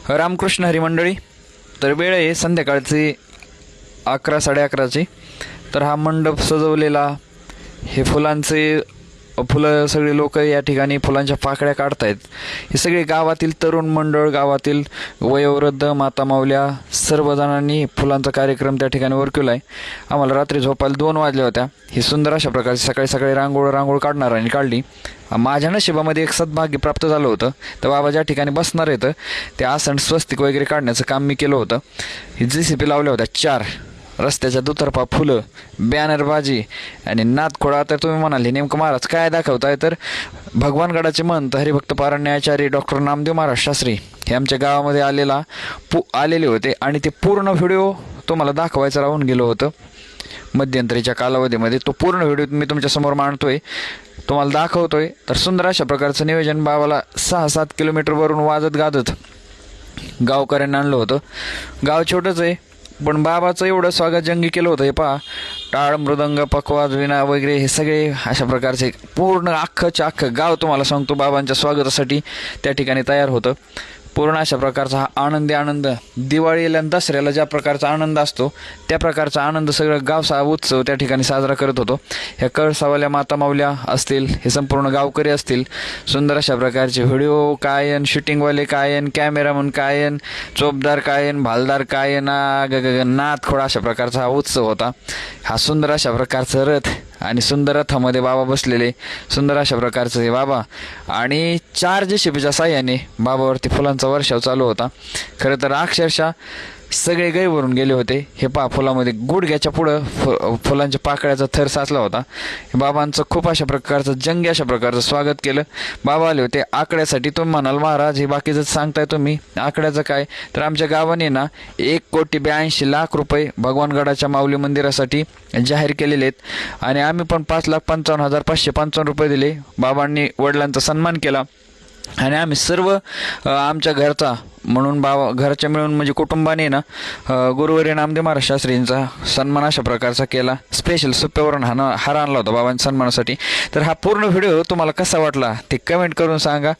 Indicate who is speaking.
Speaker 1: रामकृष्ण हरी मंडळी. तर वेळ आहे संध्याकाळची 11 11:30ची. तर हा मंडप सजवलेला, हे फुलं सगळे लोक या ठिकाणी फुलांच्या पाकळ्या काढतायत. हे सगळे गावातील तरुण मंडळ, गावातील वयोवृद्ध, माता माऊल्या सर्वजणांनी फुलांचा कार्यक्रम त्या ठिकाणी उरकवला आहे. आम्हाला रात्री झोपायला 2 वाजल्या होत्या. ही सुंदर अशा प्रकारे सकाळी सकाळी रांगोळ काढणाऱ्यांनी काढली. माझ्या नशिबामध्ये एक सद्भाग्य प्राप्त झालं होतं. तर बाबा ज्या ठिकाणी बसणार आहेत ते आसन स्वस्तिक वगैरे काढण्याचं काम मी केलं होतं. ही JCP लावल्या होत्या 4. रस्त्याच्या दुतर्फा फुलं, बॅनरबाजी आणि नादखोळा. तर तुम्ही म्हणाले नेमकं महाराज काय दाखवताय? तर भगवानगडाचे महंत हरिभक्त पारण्याचार्य डॉक्टर नामदेव महाराज शास्त्री हे आमच्या गावामध्ये आलेले होते आणि ते पूर्ण व्हिडिओ तुम्हाला दाखवायचं राहून गेलं होतं मध्यंतरीच्या कालावधीमध्ये. तो पूर्ण व्हिडिओ मी तुमच्यासमोर मांडतोय, तुम्हाला दाखवतोय. तर सुंदर अशा प्रकारचं नियोजन बाबाला 6-7 किलोमीटरवरून वाजत गाजत गावकऱ्यांना आणलं होतं. गाव छोटंच आहे पण बाबाचं एवढं स्वागत जंगी केलं होतं. हे पहा, टाळ, मृदंग, पकवाज, विणा वगैरे हे सगळे अशा प्रकारचे पूर्ण अख्खं गाव तुम्हाला सांगतो बाबांच्या स्वागतासाठी त्या ठिकाणी तयार होतं. पूर्ण अशा प्रकारचा हा आनंद दिवाळीला आणि दसऱ्याला ज्या प्रकारचा आनंद असतो त्या प्रकारचा आनंद सगळं गाव उत्सव त्या ठिकाणी साजरा करत होतो. ह्या कळसावाल्या माता माऊल्या असतील, हे संपूर्ण गावकरी असतील, सुंदर अशा प्रकारचे व्हिडिओ कायन, शूटिंगवाले कायन, कॅमेरामन कायन, चोपदार कायन, भालदार कायन, नादखोळा अशा प्रकारचा हा उत्सव होता. हा सुंदर अशा प्रकारचा रथ आणि सुंदर रथामध्ये बाबा बसलेले, सुंदर अशा प्रकारचं हे बाबा आणि 4 JCPच्या साह्याने बाबावरती फुलांचा वर्षाव चालू होता. खरं तर अक्षरशः सगळे गैवरून गेले होते. हे फुलामध्ये गुडघ्याच्या पुढं फुलांच्या पाकळ्याचा थर साचला होता. बाबांचं खूप अशा प्रकारचं जंगी अशा प्रकारचं स्वागत केलं. बाबा आले होते आकड्यासाठी. तुम्ही म्हणाल महाराज हे बाकीचं सांगताय तुम्ही, आकड्याचं काय? तर आमच्या गावाने ना 1,82,00,000 रुपये भगवानगडाच्या माऊली मंदिरासाठी जाहीर केलेले आहेत आणि आम्ही पण 5,55,555 रुपये दिले. बाबांनी वडिलांचा सन्मान केला आणि आम्ही सर्व आमच्या घरचा म्हणून घरच्या मिळून म्हणजे कुटुंबाने ना गुरुवर्य नामदेव महाराज शास्त्रींचा सन्मान अशा प्रकारचा केला. स्पेशल सुप्यावरून हार आणला होता बाबांच्या सन्मानासाठी. तर हा पूर्ण व्हिडिओ तुम्हाला कसा वाटला ते कमेंट करून सांगा